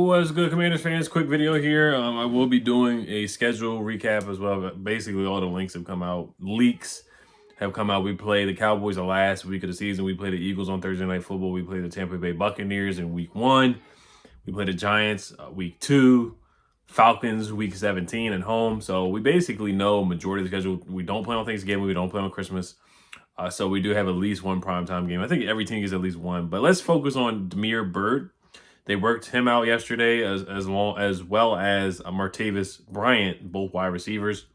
What's good, Commanders fans? Quick video here. I will be doing a schedule recap as well. But basically, all the links have come out. Leaks have come out. We play the Cowboys the last week of the season. We play the Eagles on Thursday Night Football. We play the Tampa Bay Buccaneers in week 1. We play the Giants week 2. Falcons week 17 at home. So we basically know majority of the schedule. We don't play on Thanksgiving. We don't play on Christmas. So we do have at least one primetime game. I think every team gets at least one. But let's focus on Damiere Byrd. They worked him out yesterday as well as Martavis Bryant, both wide receivers.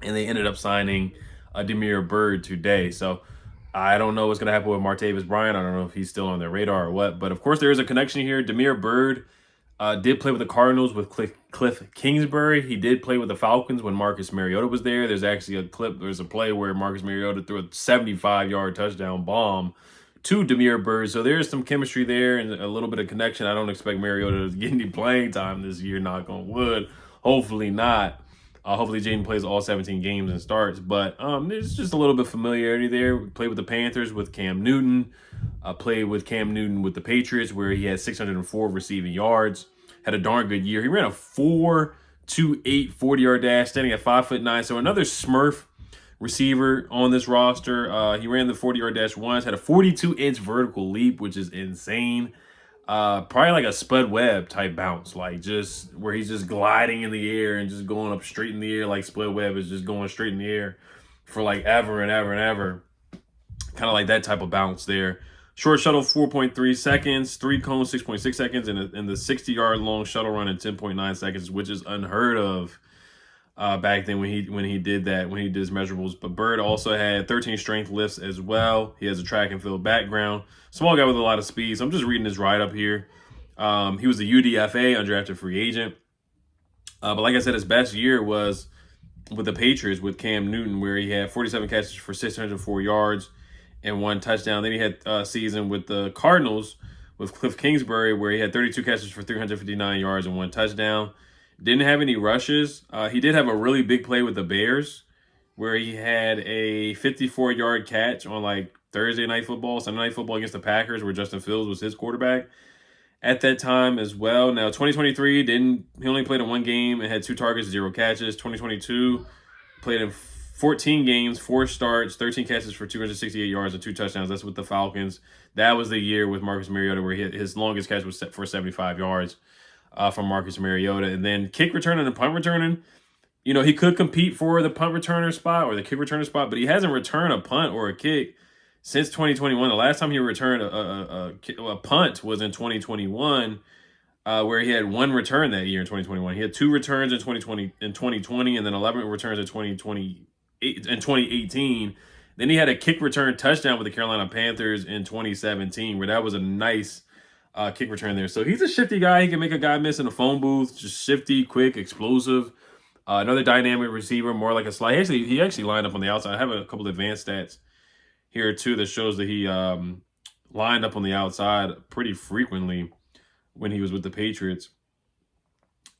And they ended up signing Damiere Byrd today. So I don't know what's going to happen with Martavis Bryant. I don't know if he's still on their radar or what. But, of course, there is a connection here. Damiere Byrd did play with the Cardinals with Cliff Kingsbury. He did play with the Falcons when Marcus Mariota was there. There's actually a clip. There's a play where Marcus Mariota threw a 75-yard touchdown bomb to Damiere Byrd. So there's some chemistry there and a little bit of connection. I don't expect Mariota to get any playing time this year, knock on wood. Hopefully not. Hopefully Jaden plays all 17 games and starts. But there's just a little bit of familiarity there. We played with the Panthers with Cam Newton. Played with Cam Newton with the Patriots where he had 604 receiving yards. Had a darn good year. He ran a 4.28 40-yard dash, standing at 5'9". So another Smurf receiver on this roster. He ran the 40-yard dash once, had a 42-inch vertical leap, which is insane. Probably like a Spud Webb type bounce, like just where he's just gliding in the air and just going up straight in the air, like Spud Webb is just going straight in the air for like ever and ever and ever. Kind of like that type of bounce there. Short shuttle, 4.3 seconds. 3 cones, 6.6 seconds. And the 60-yard long shuttle run in 10.9 seconds, which is unheard of back then when he did that, when he did his measurables. But Byrd also had 13 strength lifts as well. He has a track and field background. Small guy with a lot of speed. So I'm just reading his write-up here. He was a UDFA, undrafted free agent. But like I said, his best year was with the Patriots with Cam Newton, where he had 47 catches for 604 yards and 1 touchdown. Then he had a season with the Cardinals with Cliff Kingsbury, where he had 32 catches for 359 yards and 1 touchdown. Didn't have any rushes. He did have a really big play with the Bears, where he had a 54-yard catch on like Thursday Night Football, Sunday Night Football against the Packers, where Justin Fields was his quarterback at that time as well. Now, 2023, he only played in 1 game and had 2 targets, 0 catches. 2022, played in 14 games, 4 starts, 13 catches for 268 yards and 2 touchdowns. That's with the Falcons. That was the year with Marcus Mariota where his longest catch was set for 75 yards from Marcus Mariota. And then kick returning and punt returning. You know, he could compete for the punt returner spot or the kick returner spot, but he hasn't returned a punt or a kick since 2021. The last time he returned a punt was in 2021, where he had 1 return that year in 2021. He had 2 returns in 2020, and then 11 returns in 2018. Then he had a kick return touchdown with the Carolina Panthers in 2017, where that was a nice kick return there. So he's a shifty guy. He can make a guy miss in a phone booth. Just shifty, quick, explosive. Another dynamic receiver, more like a slide. He actually lined up on the outside. I have a couple of advanced stats here too that shows that he lined up on the outside pretty frequently when he was with the Patriots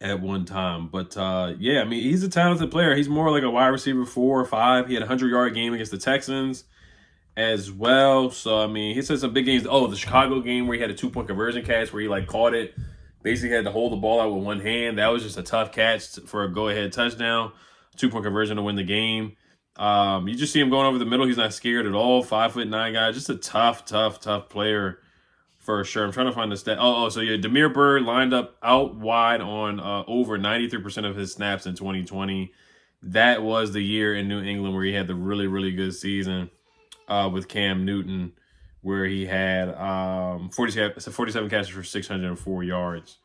at one time. But yeah, I mean, he's a talented player. He's more like a wide receiver 4 or 5. He had a 100-yard game against the Texans as well. So I mean, he said some big games. Oh, the Chicago game where he had a 2-point conversion catch where he like caught it. Basically had to hold the ball out with 1 hand. That was just a tough catch for a go-ahead touchdown. 2-point conversion to win the game. You just see him going over the middle. He's not scared at all. 5'9" guy. Just a tough player for sure. I'm trying to find the stat. So yeah, Damiere Byrd lined up out wide on over 93% of his snaps in 2020. That was the year in New England where he had the really, really good season with Cam Newton, where he had 47 catches for 604 yards.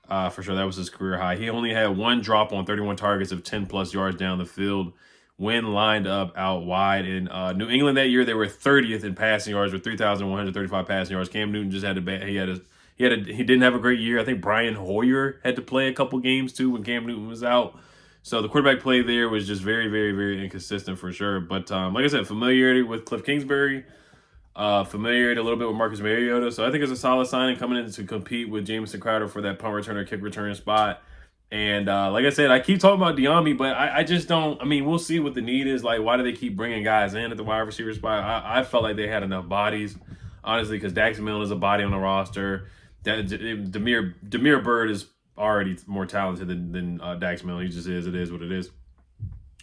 For sure, that was his career high. He only had 1 drop on 31 targets of 10-plus yards down the field when lined up out wide. In New England that year, they were 30th in passing yards with 3,135 passing yards. Cam Newton just had he didn't have a great year. I think Brian Hoyer had to play a couple games too when Cam Newton was out. So the quarterback play there was just very, very, very inconsistent for sure. But like I said, familiarity with Cliff Kingsbury. Familiarity a little bit with Marcus Mariota. So I think it's a solid signing coming in to compete with Jamison Crowder for that punt returner, kick return spot. And like I said, I keep talking about Diami, but I just don't. I mean, we'll see what the need is. Like, why do they keep bringing guys in at the wide receiver spot? I felt like they had enough bodies, honestly, because Dax Milne is a body on the roster. that Damiere Byrd is already more talented than Dax Milne. He just is. It is what it is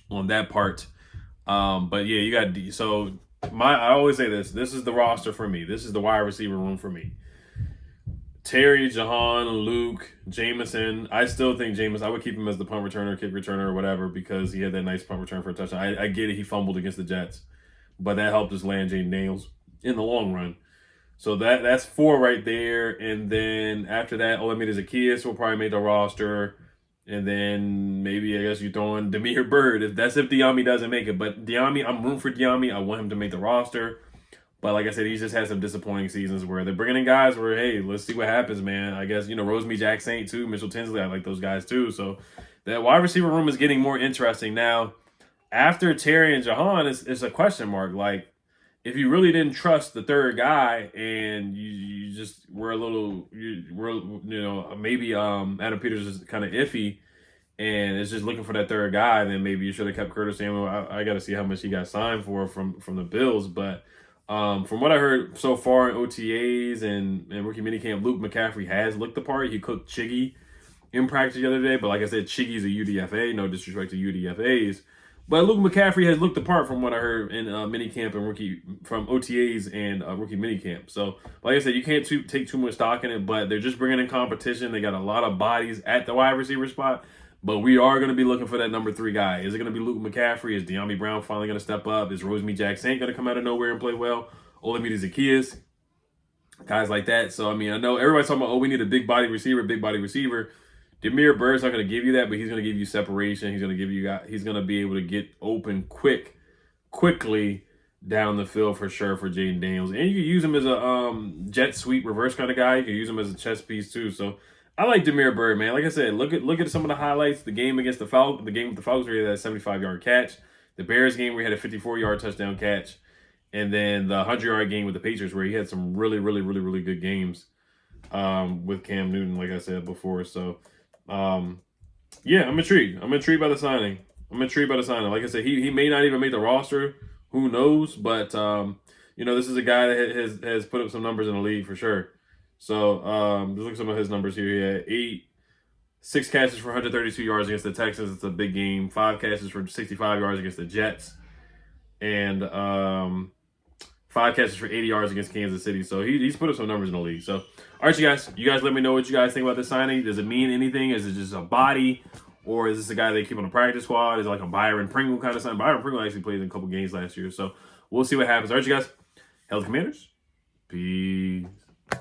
on that part. But yeah, you got so I always say this. This is the roster for me. This is the wide receiver room for me. Terry, Jahan, Luke, Jameson. I still think Jameson, I would keep him as the punt returner, kick returner, or whatever, because he had that nice punt return for a touchdown. I get it, he fumbled against the Jets, but that helped us land Jaden Daniels in the long run. So that's 4 right there. And then after that, Olamide Zaccheaus will probably make the roster. And then maybe I guess you throw in Damiere Byrd. If Diami doesn't make it. But Diami, I'm rooting for Diami. I want him to make the roster. But like I said, he's just had some disappointing seasons where they're bringing in guys where, hey, let's see what happens, man. I guess, Rosemy Jack Saint, too, Mitchell Tinsley, I like those guys, too. So that wide receiver room is getting more interesting. Now, after Terry and Jahan, it's a question mark. Like, if you really didn't trust the third guy and you just were maybe Adam Peters is kind of iffy and is just looking for that third guy, then maybe you should have kept Curtis Samuel. I got to see how much he got signed for from the Bills, but from what I heard so far in OTAs and rookie minicamp, Luke McCaffrey has looked the part. He cooked Chiggy in practice the other day, but like I said, Chiggy's a UDFA. No disrespect to UDFAs, but Luke McCaffrey has looked the part from what I heard in minicamp and from OTAs and rookie minicamp. So, like I said, you can't take too much stock in it, but they're just bringing in competition. They got a lot of bodies at the wide receiver spot. But we are going to be looking for that number 3 guy. Is it going to be Luke McCaffrey? Is De'Ami Brown finally going to step up? Is Rosemy Jack Saint going to come out of nowhere and play well? Olamide Zaccheaus? Guys like that. So, I mean, I know everybody's talking about, we need a big body receiver, Damiere Byrd's not going to give you that, but he's going to give you separation. He's going to be able to get open quickly down the field for sure for Jaden Daniels. And you can use him as a jet sweep reverse kind of guy. You can use him as a chess piece too. So, I like Damiere Byrd, man. Like I said, look at some of the highlights. The game against the Falcons, where he had a 75-yard catch. The Bears game where he had a 54-yard touchdown catch. And then the 100-yard game with the Patriots where he had some really, really, really, really good games with Cam Newton, like I said before. So, yeah, I'm intrigued. I'm intrigued by the signing. Like I said, he may not even make the roster. Who knows? But, this is a guy that has put up some numbers in the league for sure. So, just look at some of his numbers here. He had 6 catches for 132 yards against the Texans. It's a big game. 5 catches for 65 yards against the Jets. And 5 catches for 80 yards against Kansas City. So, he's put up some numbers in the league. So, all right, you guys let me know what you guys think about this signing. Does it mean anything? Is it just a body? Or is this a guy they keep on the practice squad? Is it like a Byron Pringle kind of sign? Byron Pringle actually played in a couple games last year. So, we'll see what happens. All right, you guys. Hail the Commanders. Peace.